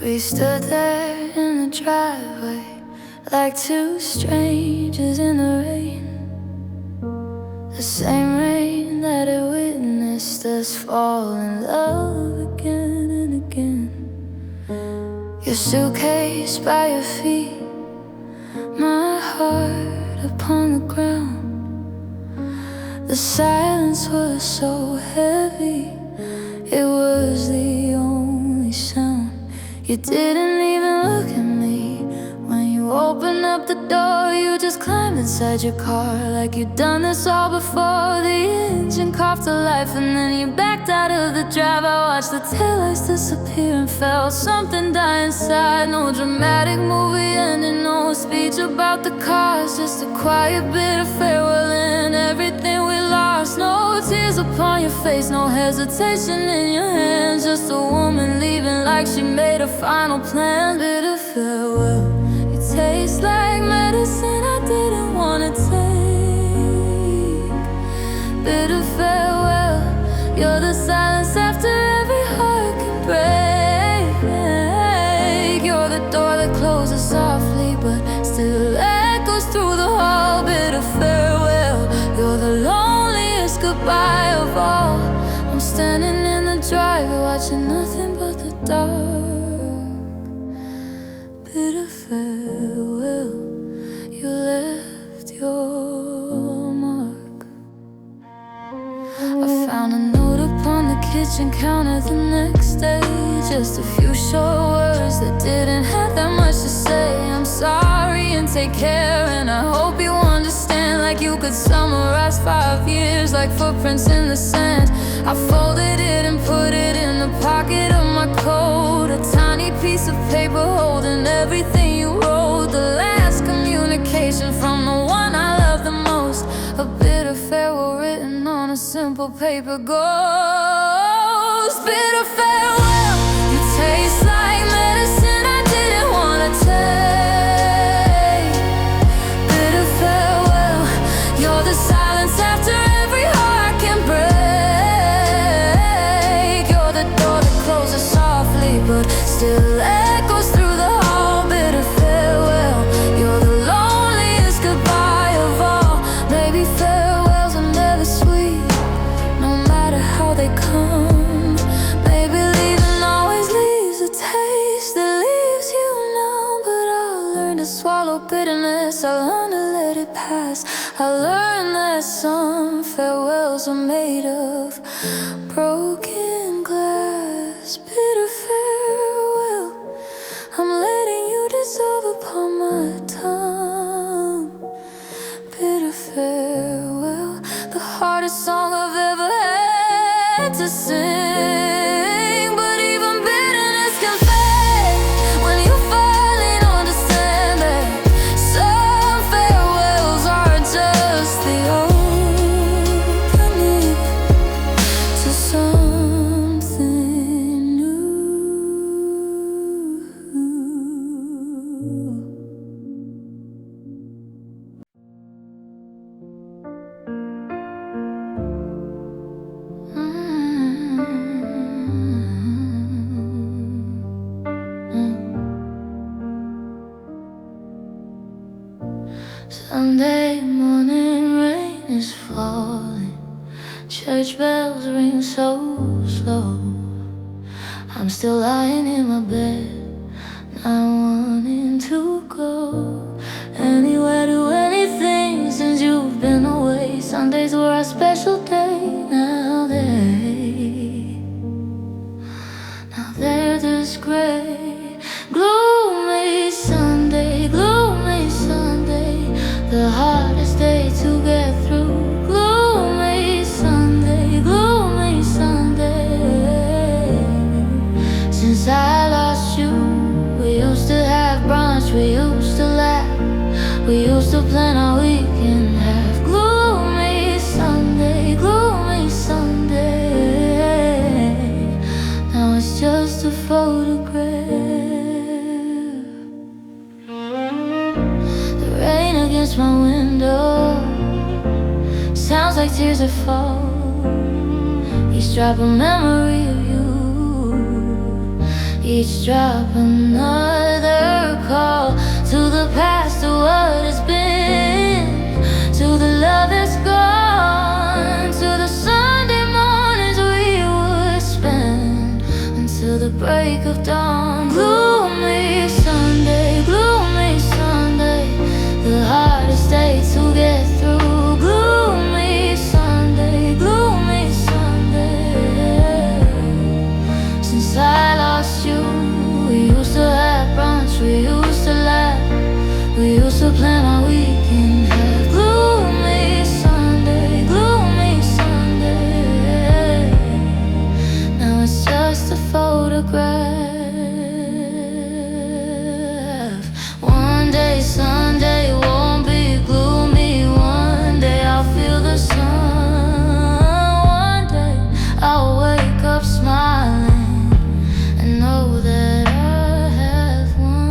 We stood there in the driveway like two strangers in the rain, the same rain that had witnessed us fall in love again and again. Your suitcase by your feet, my heart upon the ground. The silence was so heavy, it was the only sound. You didn't even look at me when you opened up the door. You just climbed inside your car like you'd done this all before. The engine coughed to life and then you backed out of the drive. I watched the taillights disappear and felt something die inside. No dramatic movie ending, no speech about the cars, just a quiet bit of farewell and everything we lost. No tears upon your face, no hesitation in your hands, just a woman leaving like she made a final plan. Bitter farewell, you taste like medicine I didn't wanna take. Bitter farewell, you're the silence after every heart can break. You're the door that closes softly but still echoes through the hall. Bitter farewell, you're the loneliest goodbye of all. I'm standing in the driveway watching nothing but the dark. Bitter farewell, you left your mark. I found a note upon the kitchen counter the next day, just a few short words that didn't have that much to say. I'm sorry and take care, and I hope you understand. Like you could summarize 5 years like footprints in the sand. I folded it and put it in the pocket of my coat, a tiny piece of paper holding everything you wrote. The last communication from the one I love the most, a bitter farewell written on a simple paper ghost. Bitter farewell, you taste like medicine I didn't wanna take. Bitter farewell, you're the silence after every heart can break. You're the door that closes softly but still echoes through the hall. Bitter farewell, you're the loneliest goodbye of all. Maybe farewells are never sweet, no matter how they come. Maybe leaving always leaves a taste that leaves you numb. But I'll learn to swallow bitterness, I'll learn to let it pass. I learned that some farewells are made of broken glass. Bitter farewell, I'm letting you dissolve upon my tongue. Bitter farewell, the hardest song I've ever had to sing. But even bitterness can fade when you finally understand that some farewells are just the opening to something new. Sunday morning rain is falling, church bells ring so slow. I'm still lying in my bed, not wanting to go anywhere, do anything since you've been away. Sundays were our special day, now they're this gray. Gloomy Sunday, gloomy Sunday, the hardest day to get through. Gloomy Sunday, gloomy Sunday. Since I lost you, we used to have brunch, we used to laugh, we used to plan our weekend half. Gloomy Sunday, gloomy Sunday. Now it's just a photograph. The rain against my window sounds like tears that fall. Each drop a memory of you. Each drop another call to the past, to what has been, to the love that's gone, to the Sunday mornings we would spend until the break of dawn. Gloomy Sunday, the hardest day to get through. Gloomy Sunday, since I lost you. We used to have brunch, we used to laugh, we used to plan our weekend. Have gloomy Sunday, now it's just a photograph. One day Sunday won't be gloomy, one day I'll feel the sun. One day I'll wake up smiling and know that I have won.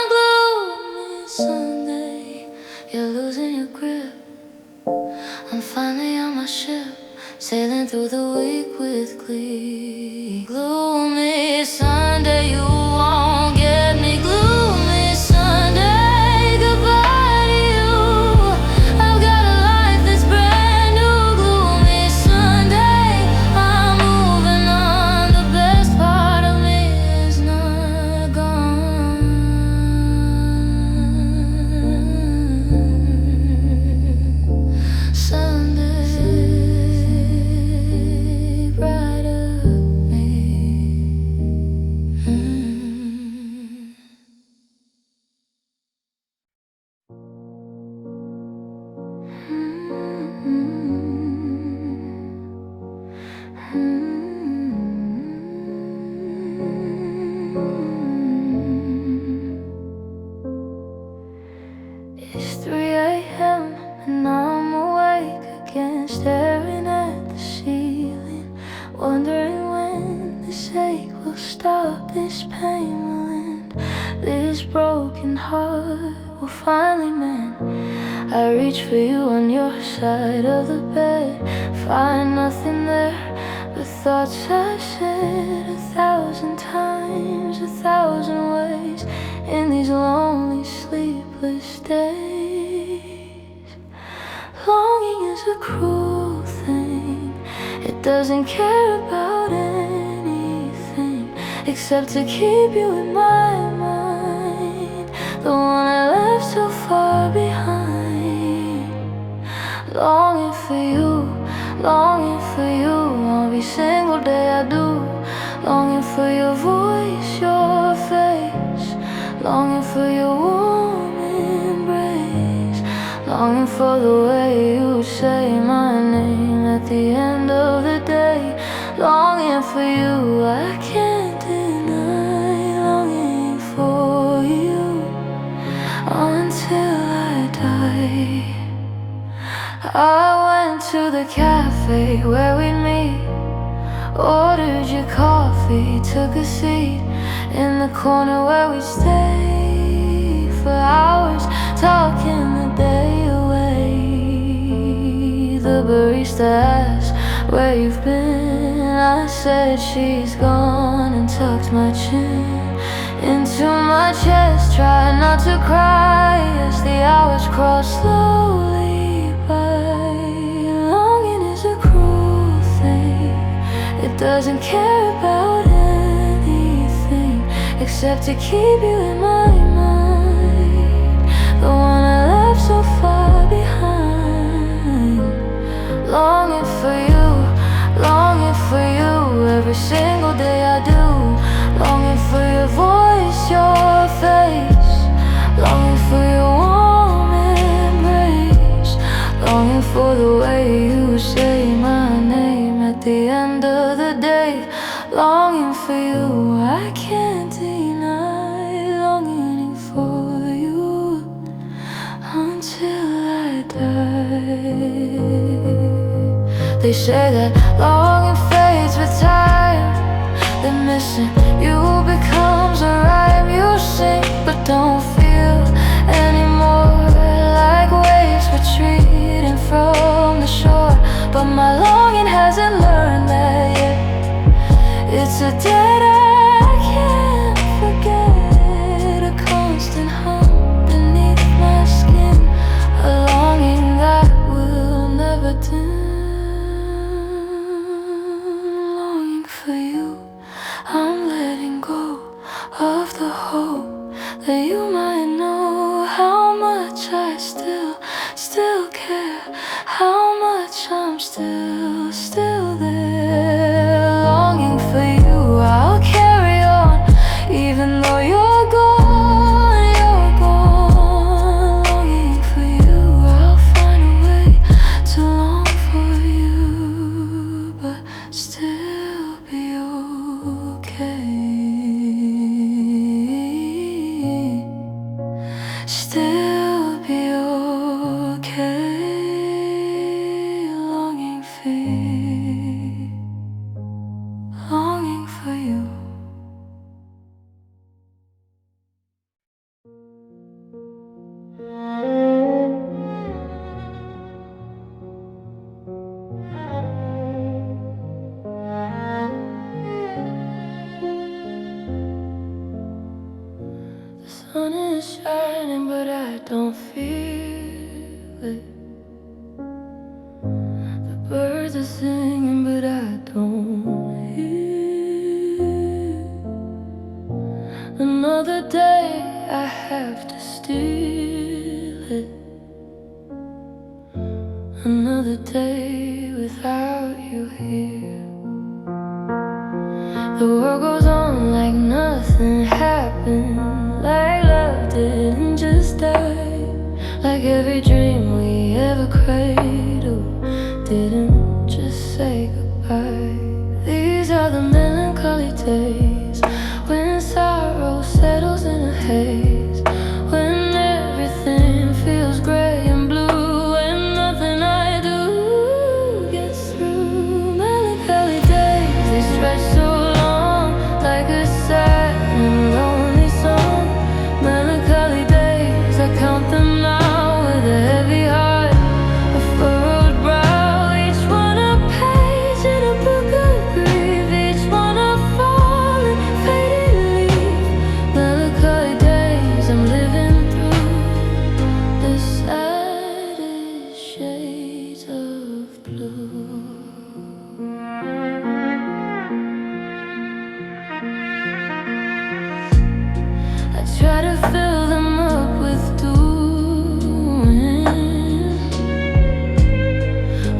Gloomy Sunday, you're losing your grip. I'm finally on my ship, sailing through the week with glee. Gloomy Sunday, you won't get me. Gloomy Sunday, goodbye to you. I've got a life that's brand new. Gloomy Sunday, I'm moving on. The best part of me is not gone. Sunday, bright of me. It's 3 a.m. and I'm awake again, staring at the ceiling, wondering when this ache will stop, this pain will end, this broken heart will finally mend. I reach for you on your side of the bed, find nothing there but thoughts I've said 1,000 times, 1,000 ways in these lonely, sleepless days. Longing is a cruel thing, it doesn't care about anything except to keep you in my mind, the one I left so far behind. Longing for you, every single day I do. Longing for your voice, your face, longing for your warm embrace, longing for the way you say my name at the end of the day. Longing for you, I can't deny. Longing for you until I die. I went to the cafe where we'd meet, ordered your coffee, took a seat in the corner where we stay for hours, talking the day away. The barista asked where you've been, I said she's gone, and tucked my chin into my chest, tried not to cry as the hours crossed slowly by. Longing is a cruel thing, it doesn't care about anything except to keep you in my mind, the one I left so far behind. Longing for you, every single day I do. Longing for your voice, your face, longing for your warm embrace, longing for the way you say my name at the end of the day. Longing for you, I can't deny. Longing for you until I die. They say that longing fades with time, that missing you becomes a rhyme you sing but don't feel anymore, like waves retreating from the shore. But my longing hasn't learned that yet. It's a hope that you might know how much I still care, how much I'm still there, longing for you. I'll carry on, even though you're gone, longing for you. I'll find a way to long for you, but still be okay. Still be okay, longing for you. The sun is shining, but I don't feel it. The birds are singing, but I don't hear. Another day, I have to steal it. Another day without you here. The world goes on like nothing happened, like love didn't just die, like every dream we ever cradled didn't just say goodbye. These are the melancholy days, when sorrow settles in a haze, when everything feels gray and blue, and nothing I do gets through. Melancholy days, they stretch so long, like a sad and lonely song. Melancholy days, I count them now with a heavy heart, a furrowed brow, each one a page in a book of grief, each one a fallen, faded leaf. Melancholy days, I'm living through the saddest shades of blue. I try to fill them up with doing,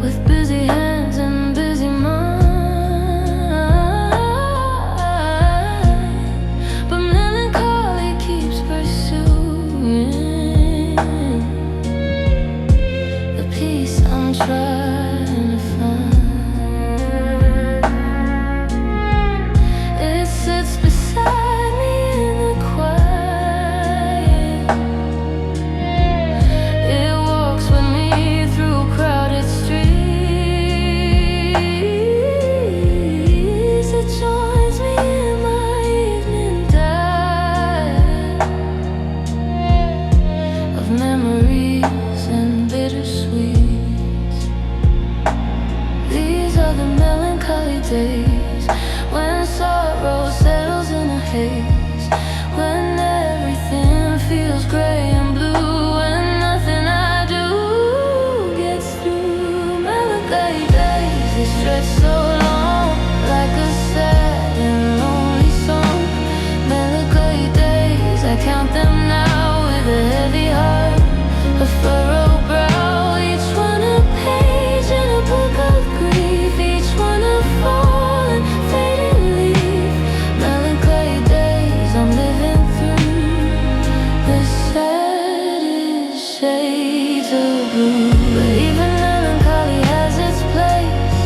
with busy hands and busy mind, but melancholy keeps pursuing the peace I'm trying to find. It sits beside me in the quiet. It walks with me through crowded streets. It joins me in my evening dive of memories and bittersweets. These are the melancholy days, when sorrow settles in a haze, when everything feels gray and blue, and nothing I do gets through. Melancholy days, they stretch so long, like a sad and lonely song. Melancholy days, I count them now with a heavy heart, a furrowed brow, each one a page in a book of grief, each one a fallen, faded leaf. Melancholy days, I'm living through the saddest shades of blue. But even melancholy has its place,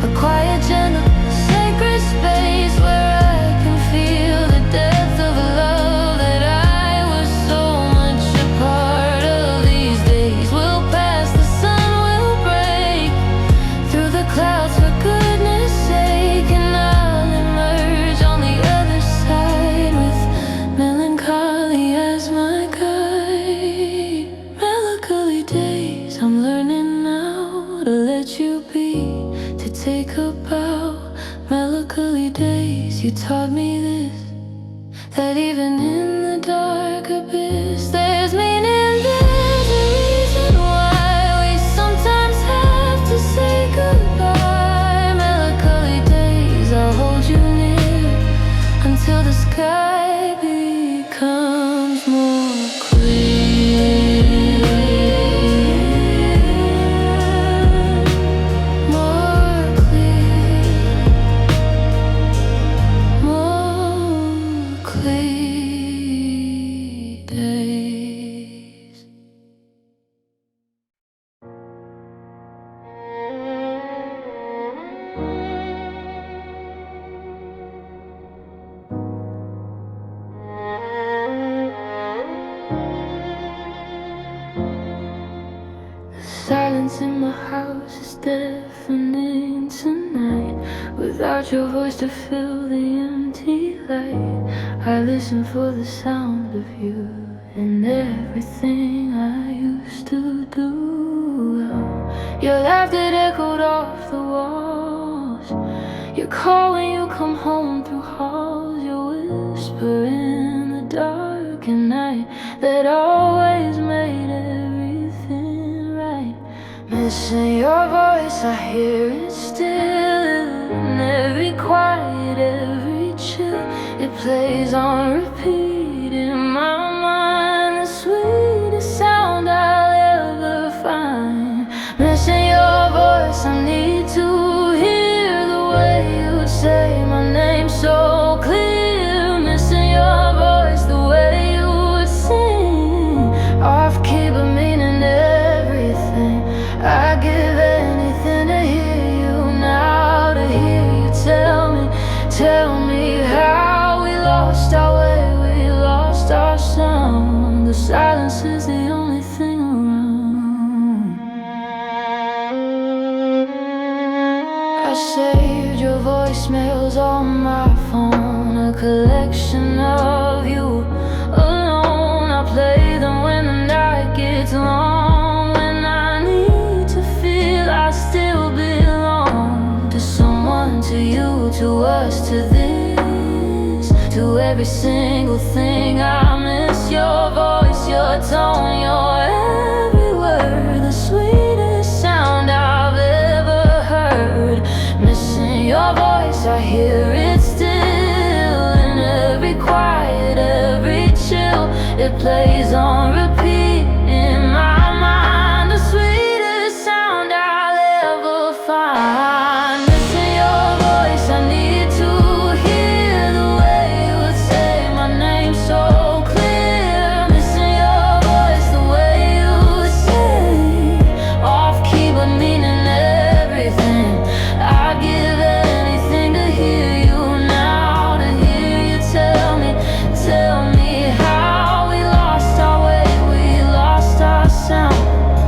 a quiet, gentle, sacred space where I can feel the depth of a love that I was so much a part of. These days will pass, the sun will break through the clouds for goodness sake, and I'll emerge on the other side with melancholy as my guide. Melancholy days, I'm learning now to let you be, to take a bow. Melancholy days, you taught me this, that even in the dark abyss there's meaning, there's a reason why we sometimes have to say goodbye. Melancholy days, I'll hold you near until the sky becomes silence in my house is deafening tonight. Without your voice to fill the empty light, I listen for the sound of you and everything I used to do. Your laughter echoed off the walls. You call when you come home through halls. You whisper in the dark at night that always made everything right. Missing your voice, I hear it still. In every quiet, every chill, it plays on repeat in my mind. The sweetest sound I'll ever find. Missing your voice, I need to hear the way you say my name so clear. Missing your voice, the way you would sing off key but meaning everything. I give anything to hear you now, to hear you tell me how we lost our way, we lost our sound. The silence is the only thing around. I saved your voicemails on my phone, a collection of you alone. I play them when the night gets long, when I need to feel I still belong to someone, to you, to us, to this, to every single thing. I miss your voice, your tone, your every word, the sweetest sound I've ever heard. Missing your voice, I hear it still in every quiet, every chill. It plays on repeat in my mind, the sweetest sound I'll ever find. Missing your voice, I need to hear the way you would say my name so clear. Missing your voice, the way you would sing off key but meaning everything. I'd give anything to hear you now, to hear you tell me how we lost our way, we lost our sound.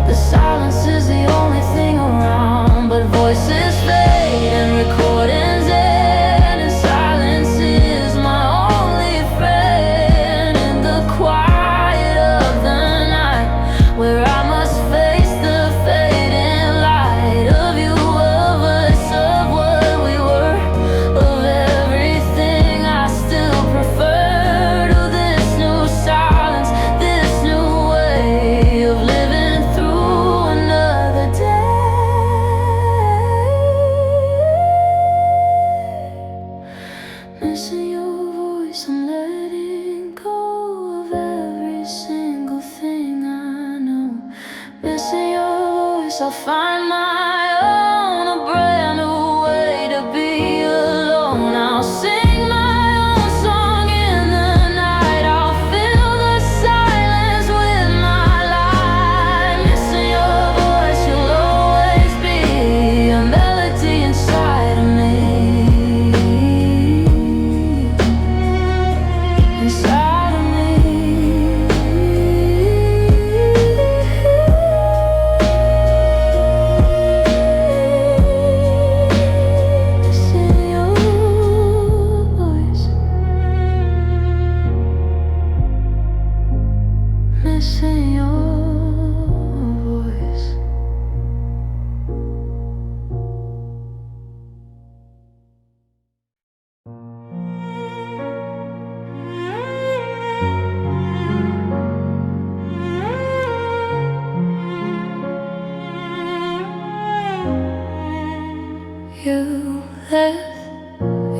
The silence is the only thing around, but voices fade and recordings end, and silence is my only friend. In the quiet of the night, where I must face the fading light of you, of us, of what we were, of everything I still prefer to this new silence, this new way of living through another day. Missing your voice, I'm letting go of every single thing I know. Missing your voice, I'll find my own, a brand new way to be alone. I'll sing my own song in the night. I'll fill the silence with my light. Missing your voice, you'll always be a melody inside of me, inside of me. Missing your voice, missing your voice.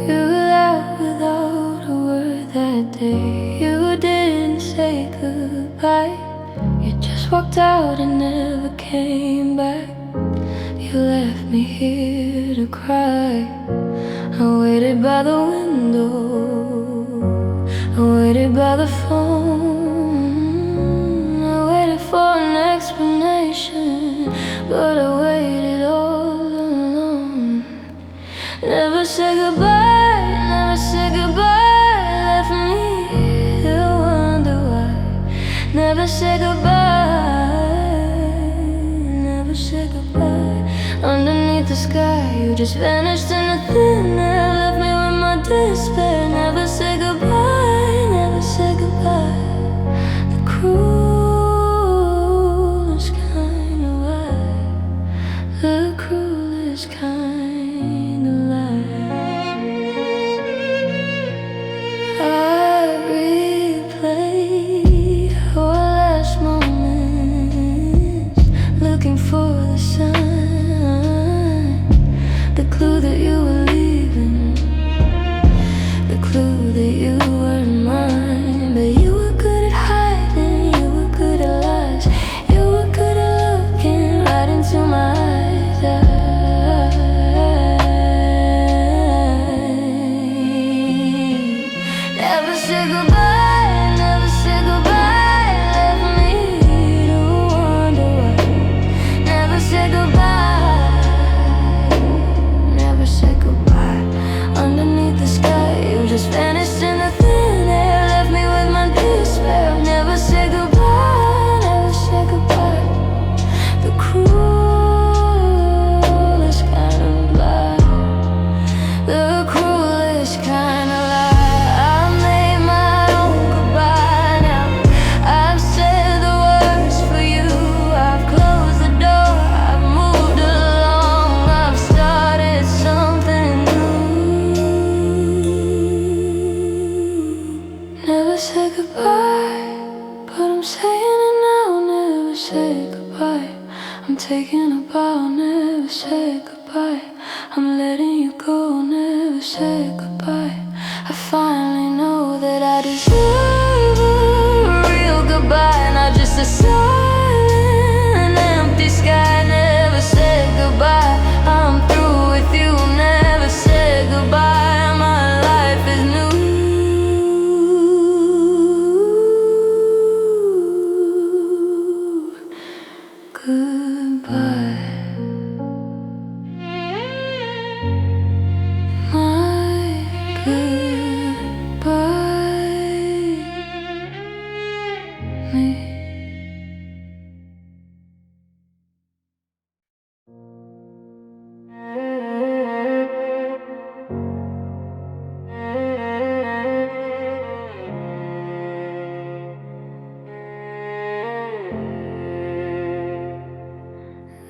You left without a word that day. You didn't say goodbye. You just walked out and never came back. You left me here to cry. I waited by the window, I waited by the phone. I waited for an explanation, but I waited all alone. Never said goodbye, never said goodbye. Left me to wonder why. Never said goodbye, never said goodbye. just vanished in the thin air, left me with my despair. Never say goodbye, never say goodbye. The cruelest kind of lie, the cruelest kind of lie. I replay our last moments, looking for the sign, the clue that you were leaving, the clue that you weren't mine. But you were good at hiding, you were good at lies, you were good at looking right into my eyes. Never say goodbye, never say goodbye. Left me to wonder why. Never say goodbye, never say goodbye. Underneath the sky, you just vanished in the thin air, left me with my despair. Never say goodbye, never say goodbye. The cruelest kind of lie, the cruelest kind of lie. I made my own goodbye now. I've said the words for you. I've closed the door, I've moved along, I've started something new. Never say goodbye, but I'm saying it now. Never say goodbye. I'm taking a bow, never say goodbye. I'm letting you go, never say goodbye. I finally know that I deserve a real goodbye, not just a silent, empty sky. Never say goodbye, I'm through with you. Never say goodbye, my life is new. Goodbye, my goodbye, me.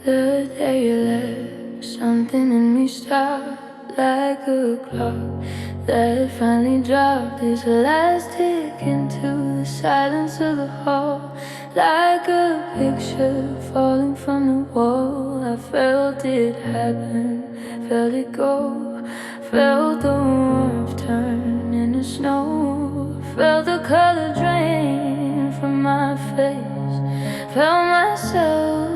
The day you left, something in me stopped, like a clock that finally dropped its last tick into the silence of the hall. Like a picture falling from the wall, I felt it happen, felt it go, felt the warmth turn into snow, felt the color drain from my face, felt myself,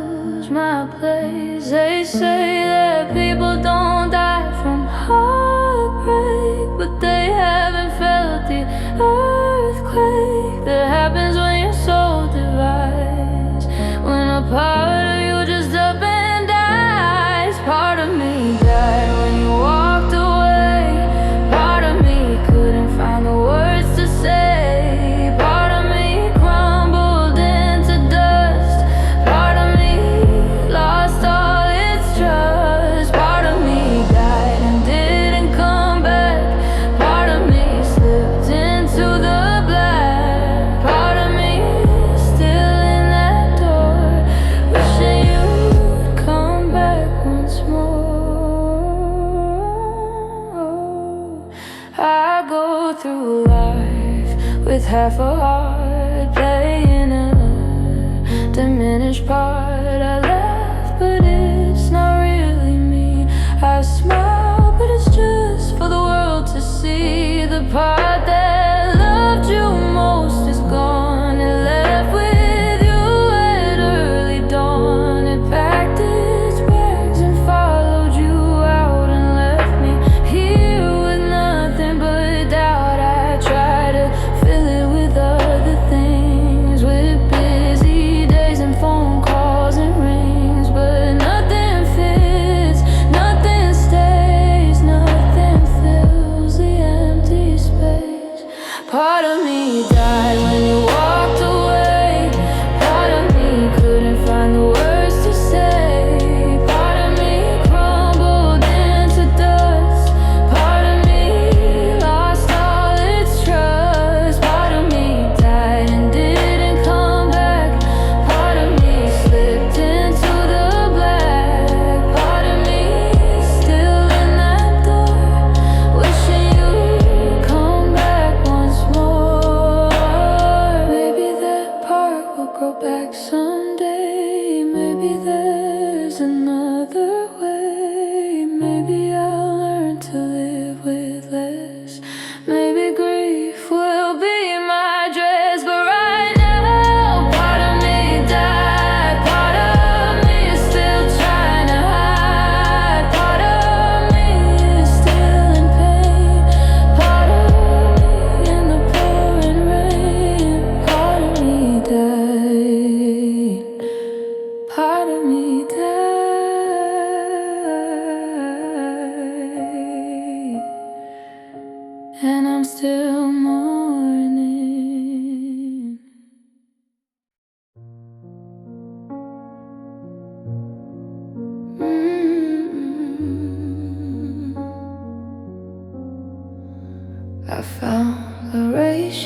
my place. They say that people don't die from heartbreak, but they haven't felt the earthquake that happens when your soul divides, when a part of you just up and dies. Part of me died when you walked away, part of me couldn't find the words to say, part of me crumbled into dust, part of me lost all its trust, part of me died and didn't come back, part of me slipped into the black, part of me still in that door, wishing you'd come back once more. I go through life with half a heart, playing a diminished part. I laugh, but it's not really me. I smile, but it's just for the world to see. The part that loved you most is gone. It left with you at early dawn. It packed its bags and followed you out and left me here with nothing but doubt. I try to fill it with other things, with busy days and phone calls and rings, but nothing fits, nothing stays, nothing fills the empty space. Part of me died when you walked away, part of me couldn't find the words to say, part of me crumbled into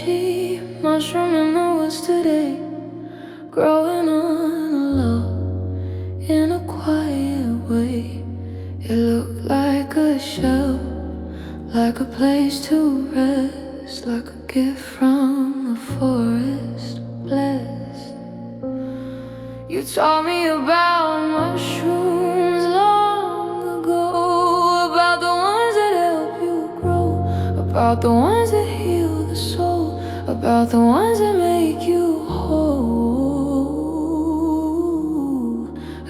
reishi mushroom in the woods today, growing on a low in a quiet way. It looked like a shelf, like a place to rest, like a gift from the forest blessed. You taught me about mushrooms long ago, about the ones that help you grow, about the ones that heal the soul, about the ones that make you whole.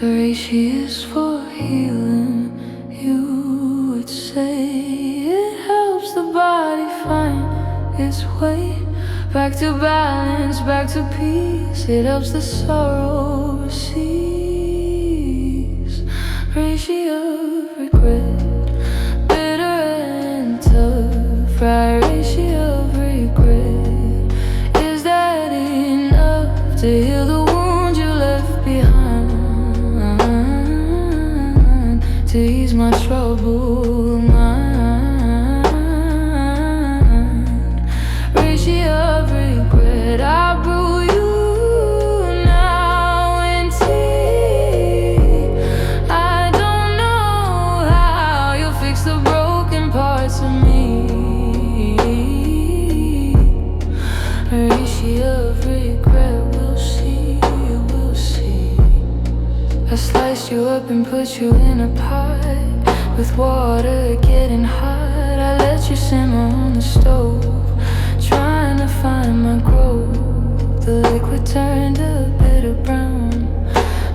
Reishi is for healing, you would say. It helps the body find its way back to balance, back to peace. It helps the sorrow cease. Reishi of regret, bitter and tough. Right, reishi of regret. Is that enough to heal the wound you left behind? To ease my troubled mind. Reishi of regret, I brew you now in tea. I don't know how you'll fix the broken parts of me. Reishi of regret, we'll see, we'll see. I sliced you up and put you in a pot with water getting hot. I let you simmer on the stove, trying to find my growth. The liquid turned a bitter brown,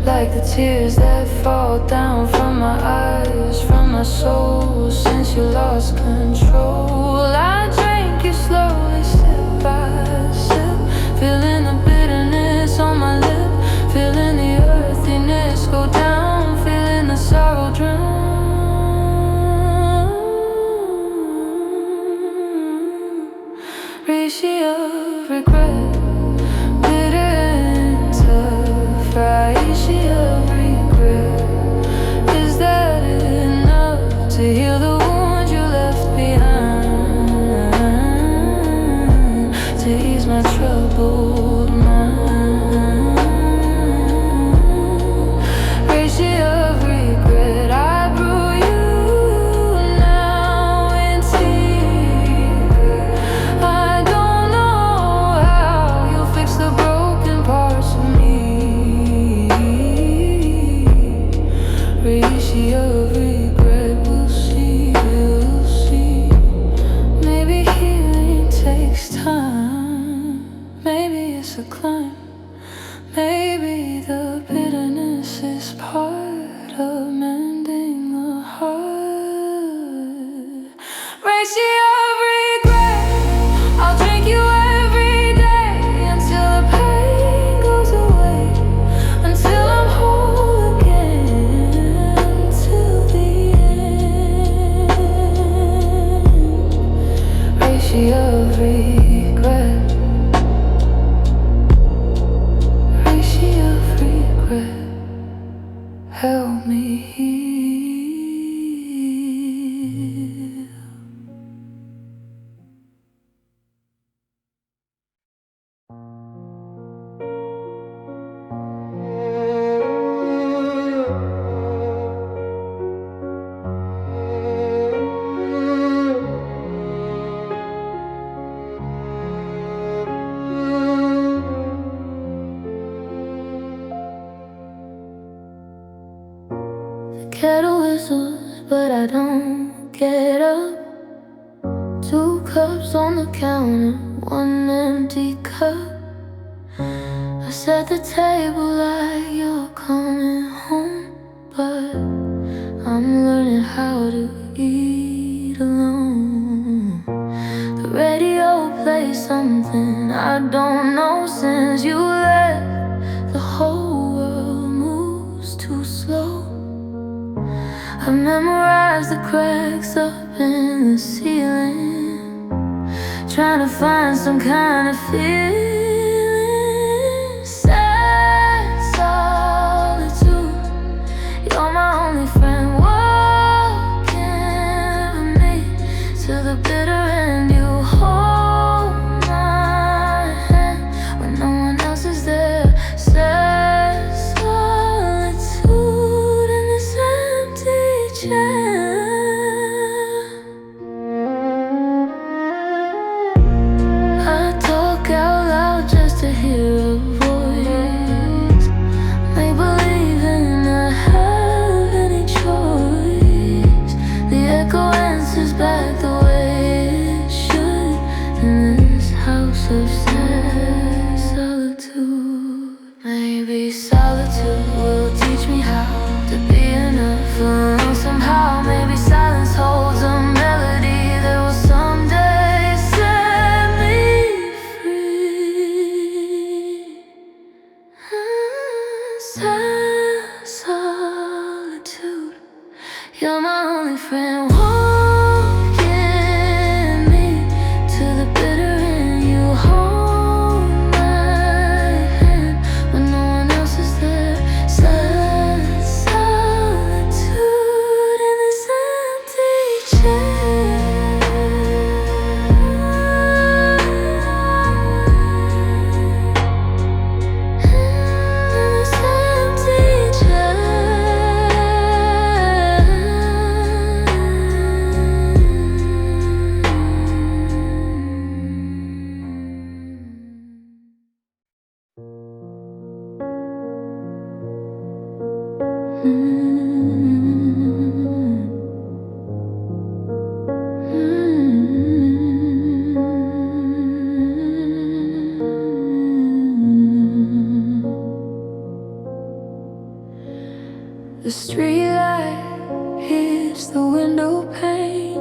like the tears that fall down from my eyes, from my soul, since you lost control. I drank you slowly, sip by sip, feeling the bitterness on my lip, feeling the earthiness go down, feeling the sorrow drown. Reishi of regret, bitter and tough. Reishi of regret. Is that enough to heal the wound you left behind? To ease my troubled mind. Reishi of regret, I brew you now in tea. I don't know how you'll fix the broken parts of me. Reishi of regret, we'll see, we'll see. Maybe healing takes time, maybe it's a climb, maybe the bitterness is part of mending the heart. Reishi of regret, I'll drink you every day until the pain goes away, until I'm whole again, till the end. Reishi of regret, reishi of regret, help me heal. The kettle whistles, but I don't get up. 2 cups on the counter, 1 empty cup. I set the table like you're coming home, but I'm learning how to eat alone. The radio plays something I don't know since you left. The whole world moves too slow. I memorized the cracks up in the ceiling, trying to find some kind of feeling. Sad solitude, you're my only friend, walking with me to the bitter end. You hold my The streetlight hits the window pane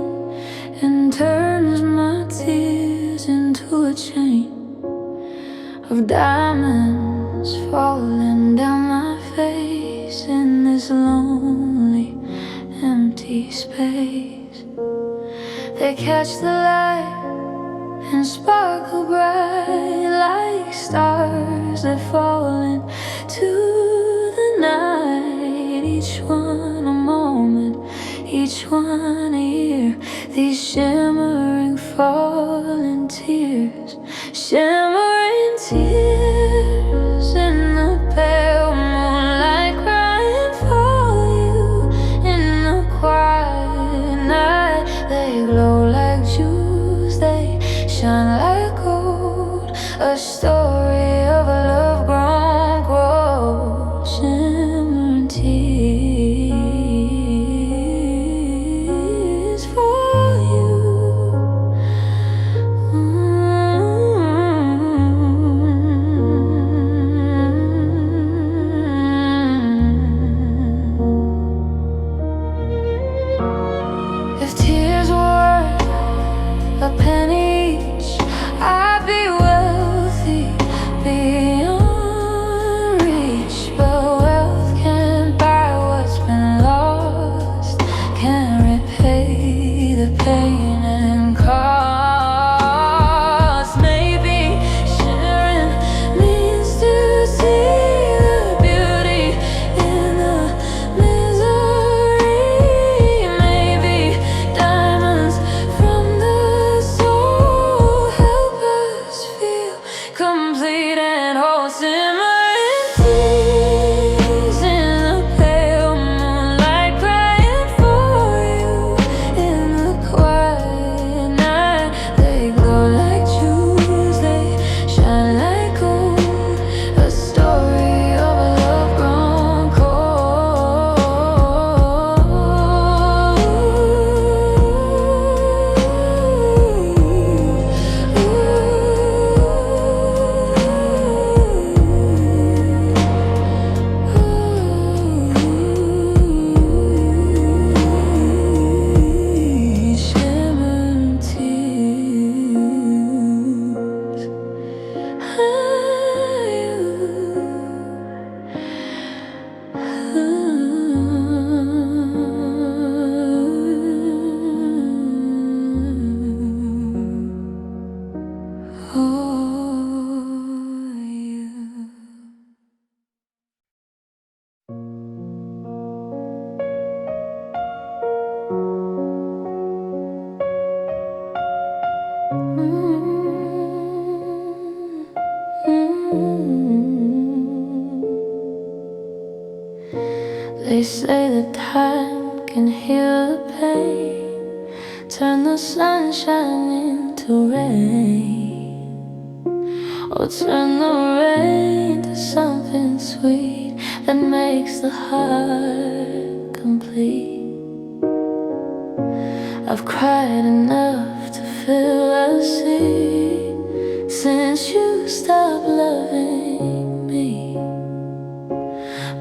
and turns my tears into a chain of diamonds falling down my face in this lonely, empty space. They catch the light and sparkle bright like stars that fall into the night. Each one a moment, each one a year. These shimmering falling tears, shimmering tears in the pale moonlight, crying for you in the quiet night. They glow like jewels, they shine like gold, a story of a love grown cold. Shimmering tears for you. If tears were a penny each, I'd be wealthy beyond reach. But wealth can't buy what's been lost, can't repay the pain and cost. Maybe sharing means to see the beauty in the misery. Maybe diamonds from the soul help us feel complete and whole. Simmering tears in the pale moonlight, crying for you in the quiet night. They glow like jewels, they shine like gold, a story of a love grown shimmering tears. They say that time can heal the pain, turn the sunshine into rain, or turn the rain to something sweet that makes the heart complete. I've cried enough to feel a sea since you stopped loving me.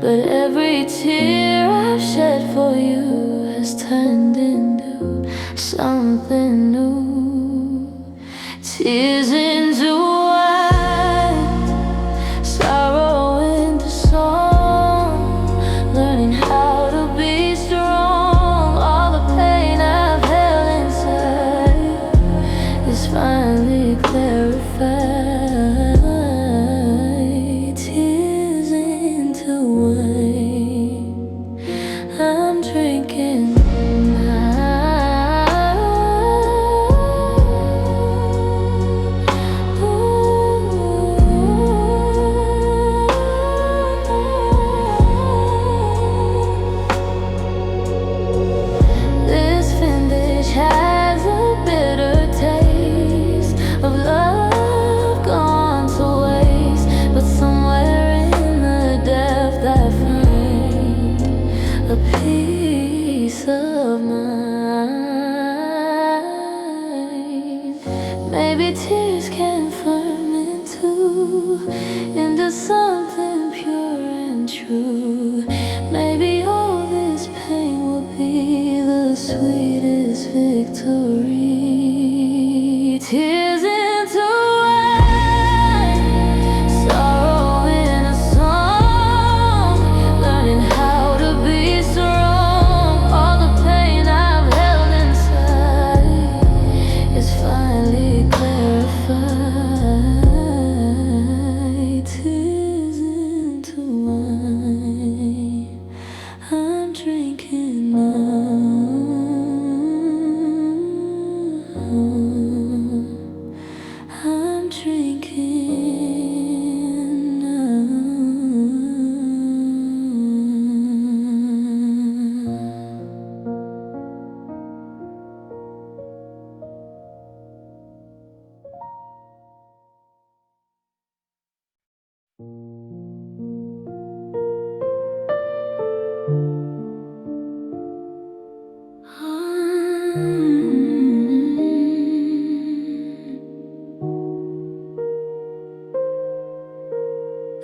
But every tear I've shed for you has turned into something new. Tears into wine, sorrow into song, learning how to be strong. All the pain I've held inside is finally clarified. Tears into wine, I'm drinking now.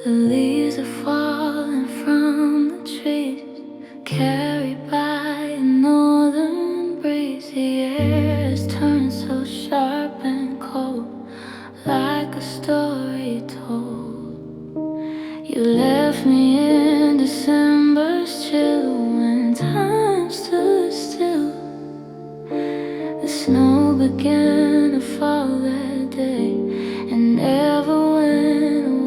The leaves are falling from the trees, carried by a northern breeze. The air is turned so sharp and cold, like a story told. You left me in December's chill, when time stood still. The snow began to fall that day and never went away.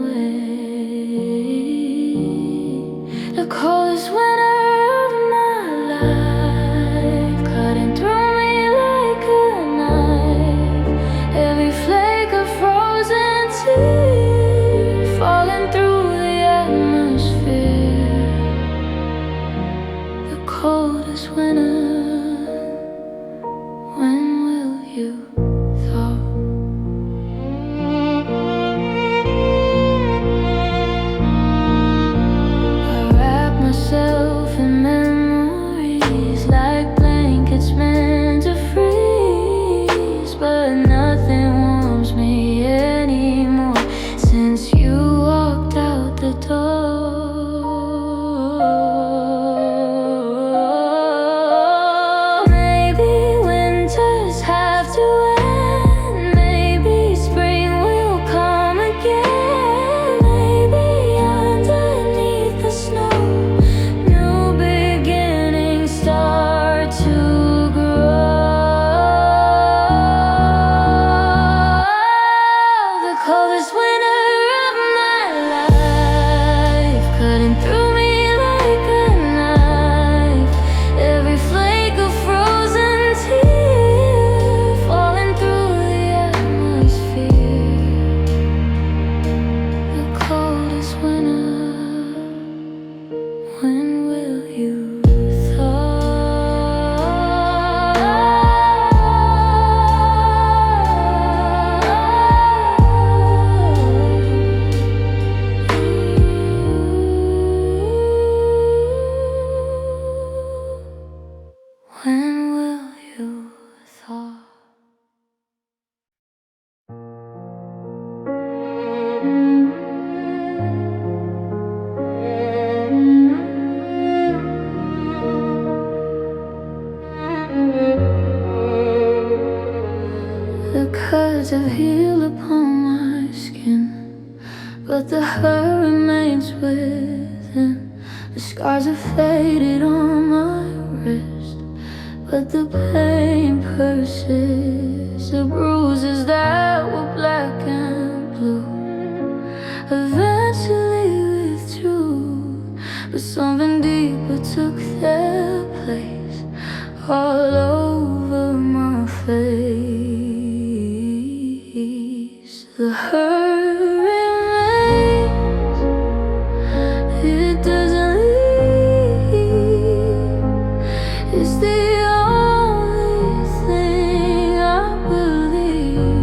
The coldest winter of my life, cutting through me like a knife. Every flake of frozen tear falling through the atmosphere. The coldest winter. When will you thaw? I wrap myself in memories like blankets meant to freeze, but nothing warms me anymore since you walked out the door. When will you When will you thaw? The cuts have healed upon my skin, but the hurt remains within. The scars have faded on my wrist, but the pain persists. The bruises that were black and blue eventually withdrew, but something deeper took their place, all over my face. The hurt remains, it doesn't leave. It's the only thing I believe.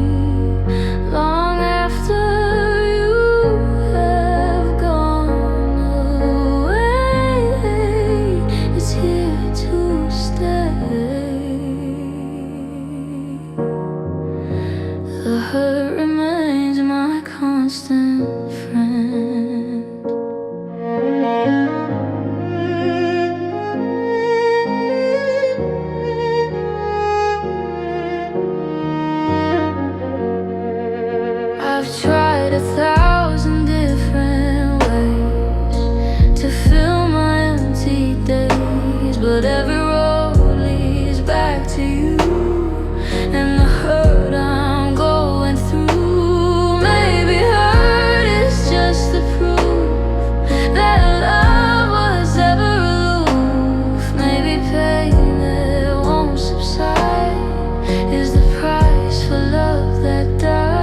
Long after you have gone away, it's here to stay. The hurt remains my constant friend. I've tried 1,000 different ways to fill my empty days, but every road leads back to you and the hurt I'm going through. Maybe hurt is just the proof that love was ever aloof. Maybe pain that won't subside is the price for love that dies.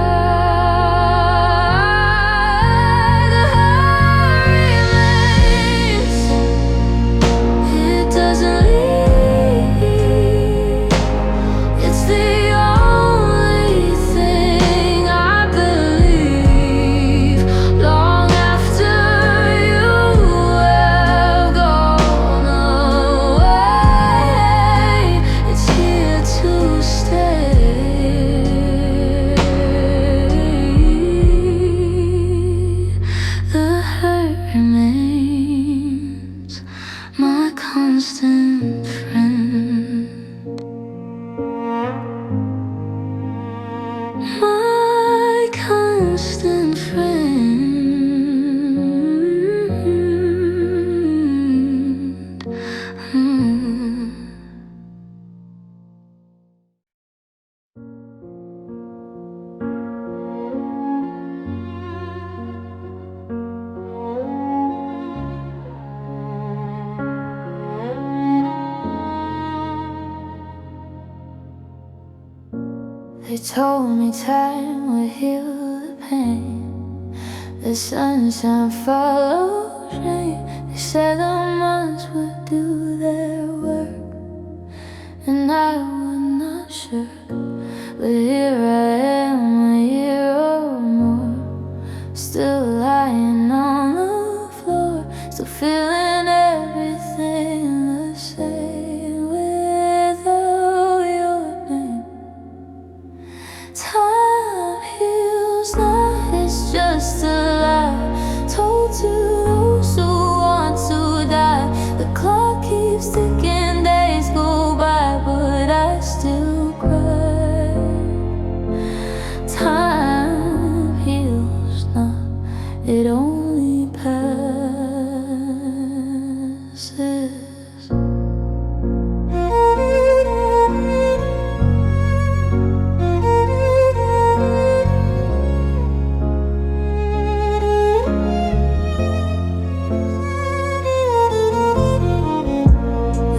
told me time would heal the pain. The sunshine follows rain. They said the months would do their work, and I would not shirk. But here I am, a year or more, still lying on the floor, still feeling everything the same without your name. Time heals not, it's just a lie told to those who want to die. The clock keeps ticking, days go by, but I still cry. Time heals not, it only passes.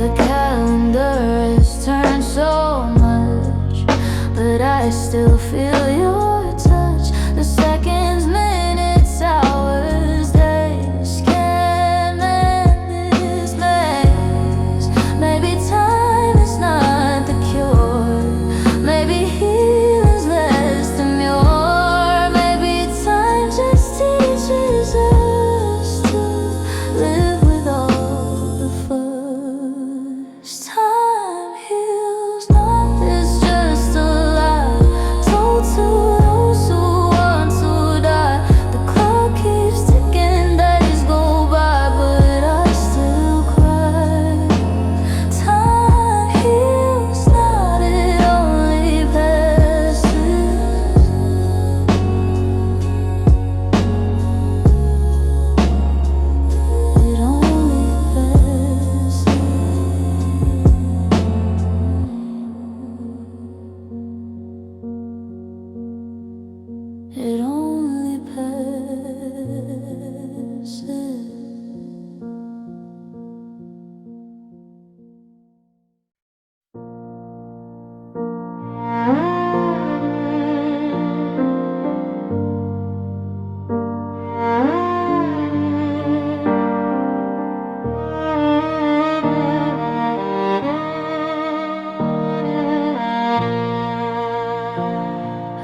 The calendar has turned so much, but I still feel your touch. The seconds, minutes, hours, days can't mend this maze. Maybe time is not the cure, maybe healing's less demure. Maybe time just teaches us to live with all the fuss. Time heals not, it's just a lie told to those who want to die. The clock keeps ticking, days go by, but I still cry. Time heals not, it only passes. It only passes. It only passes.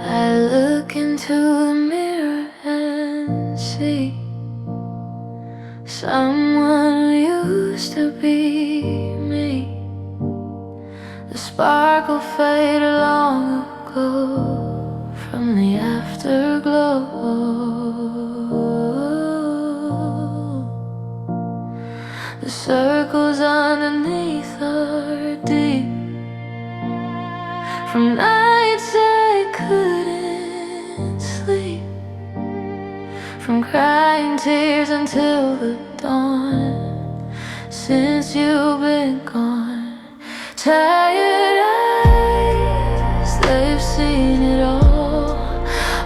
I look into the mirror and see someone who used to be me. The sparkle faded long ago from the afterglow. The circles underneath are deep from nights I couldn't sleep, from crying tears until the dawn. Since you've been gone, tired eyes, they've seen it all.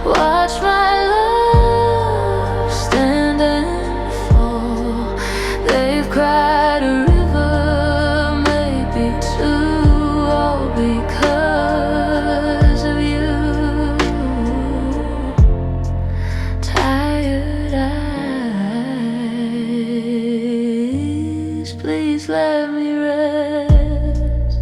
Watch my love stand and fall. They've cried a river, maybe two, all because of you. Tired eyes, please let me rest.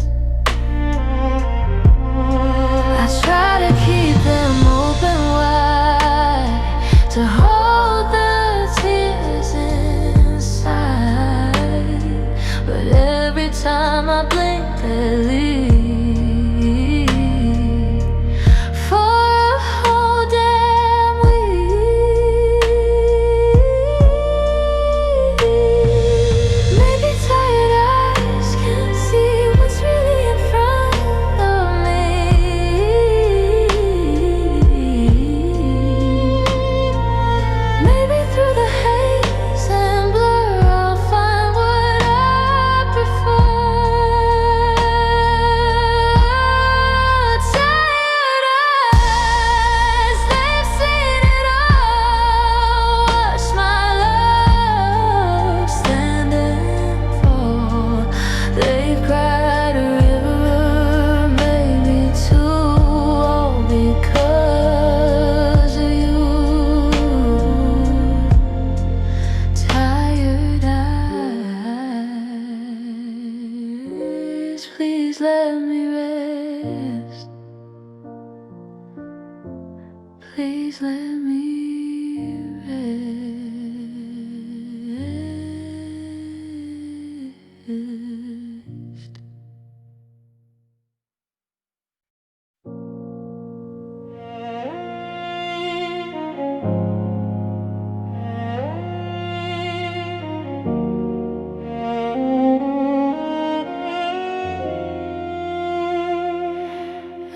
me rest.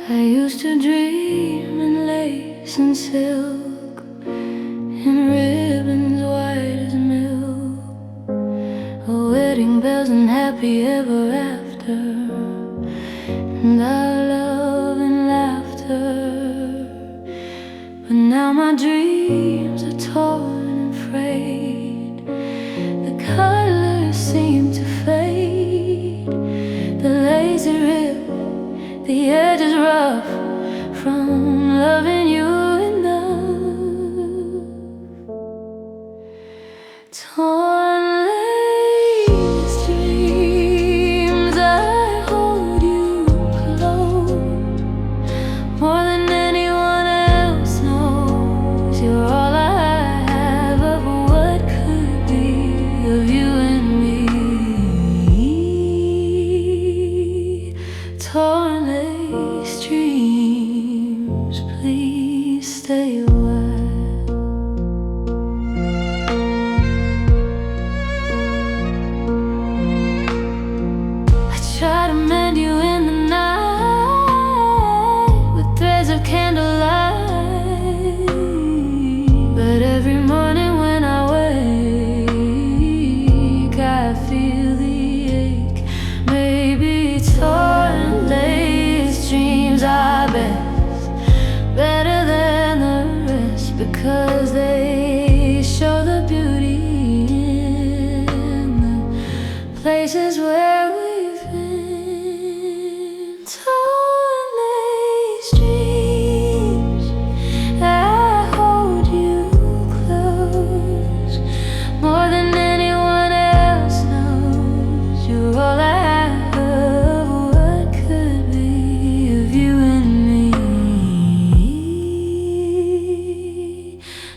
I used to dream in lace and silk, in ribbons white as milk, of wedding bells and happy ever after, and our love and laughter. But now my dreams are torn and frayed, the colors seem to fade, the lazy rib, the edge is rough from loving you enough. Torn lace dreams, I hold you close, more than anyone else knows. You're all I have of what could be of you and me. Torn lace dreams, please stay a while. I try to mend you in the night with threads of candlelight, but every morning when I wake, I feel the ache. Maybe torn lace dreams are best, better than the rest, because they show the beauty in the places where we've been. Torn lace dreams, I hold you close, more than anyone else knows. You're all I have of what could be of you and me.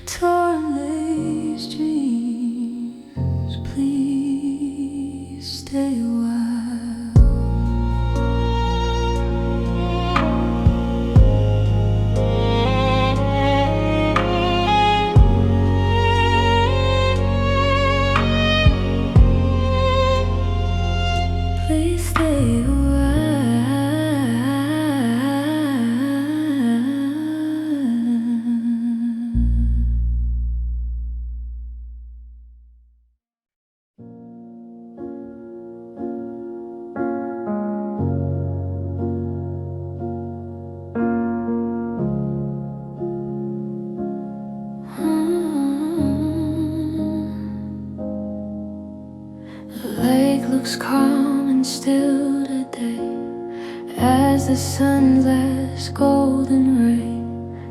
Torn lace dreams, please stay a while. Please stay a The lake looks calm and still today, as the sun's last golden ray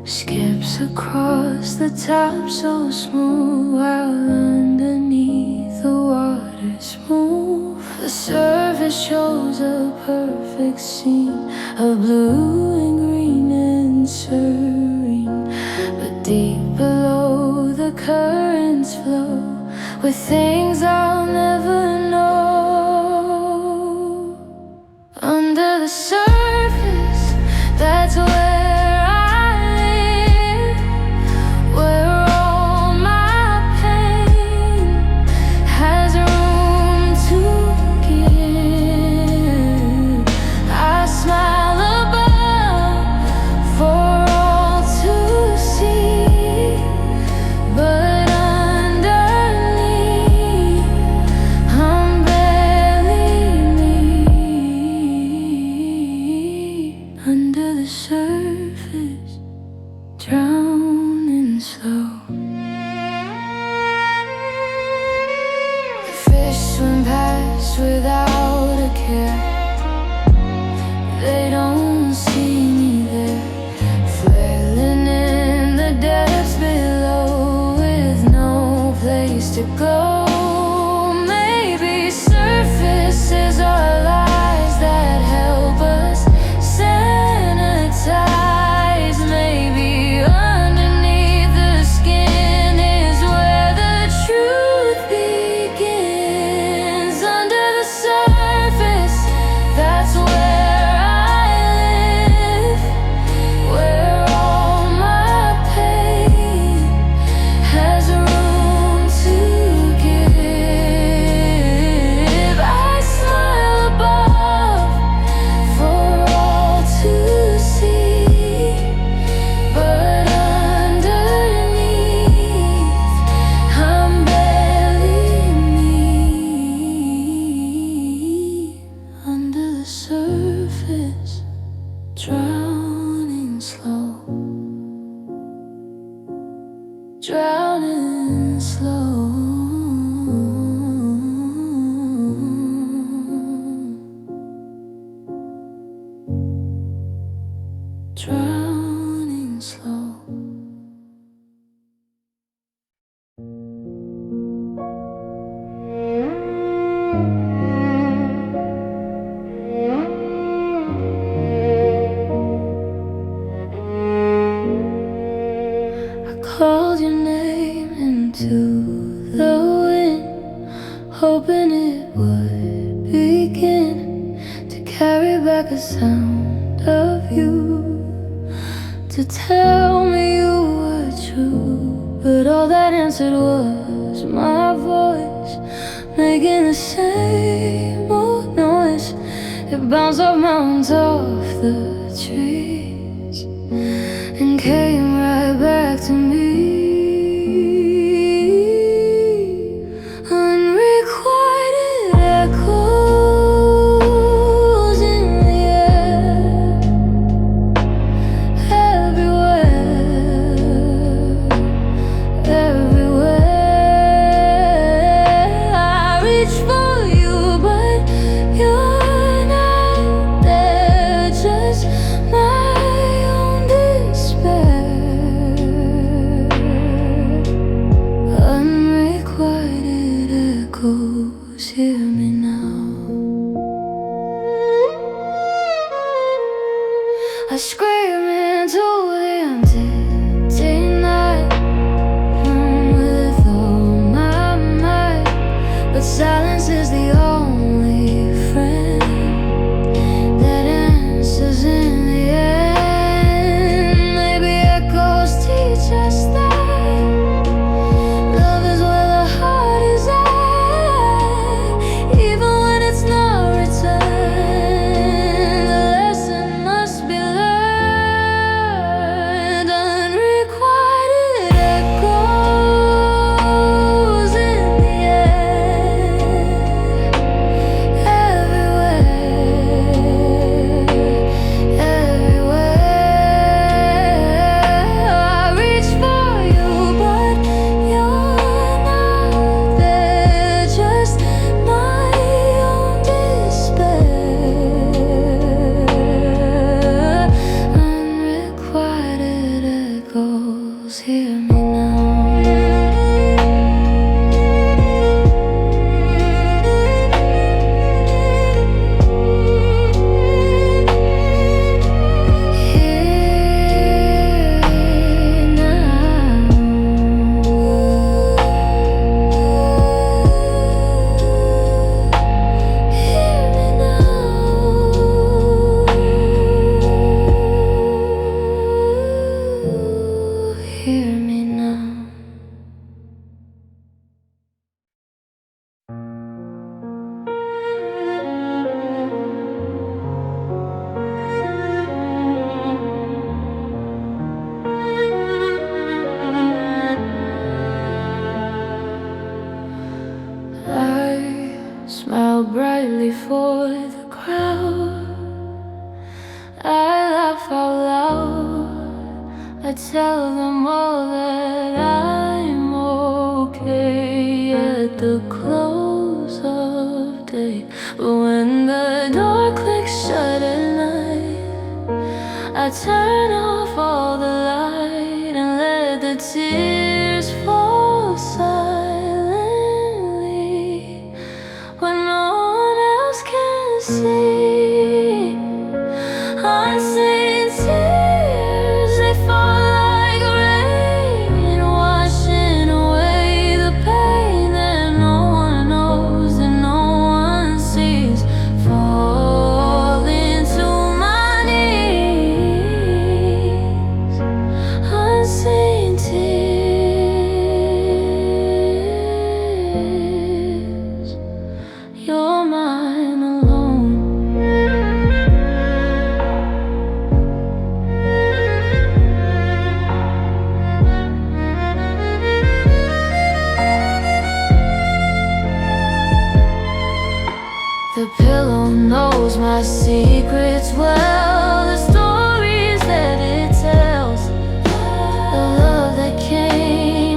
skips across the top so smooth, while underneath the water's smooth. The surface shows a perfect scene of blue and green and serene, but deep below the currents flow with things I'll never know. Under the surface, that's where I live, where all my pain has room to give. I smile above for all to see, but underneath I'm bare. drowning slow, drowning slow. Called your name into the wind, hoping it would begin to carry back a sound of you, to tell me you were true. But all that answered was my voice, making the same old noise. It bounced off mountains, off the trees, and came right back to me. Unrequited echoes in the air, everywhere, everywhere. I reach for you, but you're not there, just my own despair. Unrequited echoes, hear me now. I scream into the empty night, with all my might, but silence is the only friend that answers in the end. Maybe echoes teach us that love is where the heart is at, even when it's not returned. The lesson must be learned. Unrequited echoes in the air, everywhere, everywhere. I reach for you, but you're not there, just my own despair. Unrequited echoes, hear me now. Hear me now. I smile brightly for the crowd, I laugh out loud, I tell them all that I'm okay at the close of day. But when the door clicks shut at night, I turn off all the light and let the tears fall silently when no one else can see. Unseen tears, they fall like rain, washing away the pain that no one knows, that no one sees. Fall into my knees. Unseen tears, you're mine alone. The pillow knows my secrets well, the stories that it tells, the love that came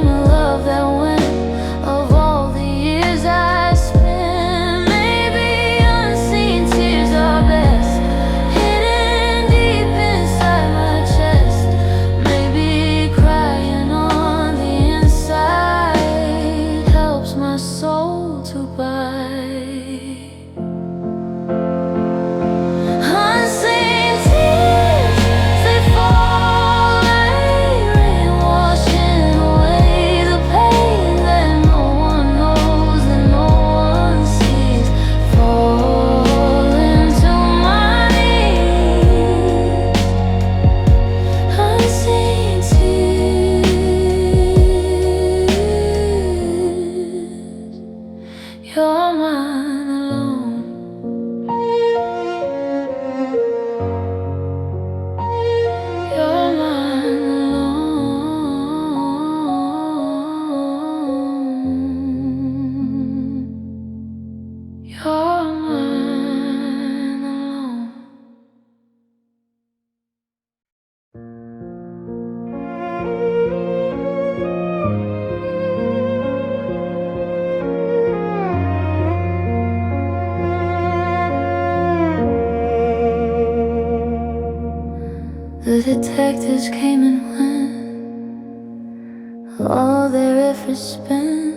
detectives came and went, all their efforts spent.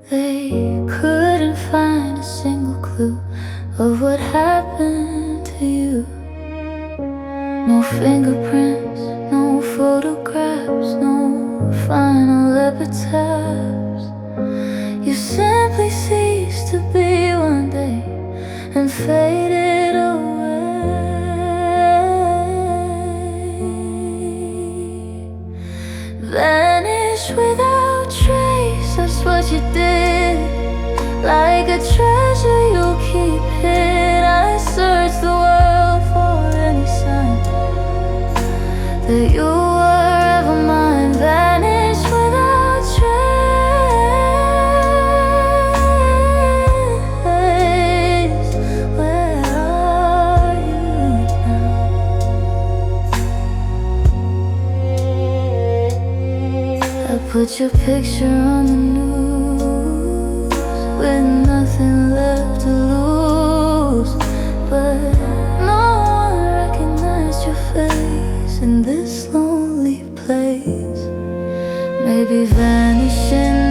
They couldn't find a single clue of what happened to you. No fingerprints, no photographs, no final epitaphs. You simply ceased to be one day and faded away. Vanished without trace, that's what you did. Like a treasure you'll keep hid, I searched the world for any sign that you were ever mine. Vanished without trace. Where are you now? I put your picture on the news with nothing left to lose, but no one recognized your face in this lonely place. Maybe vanishing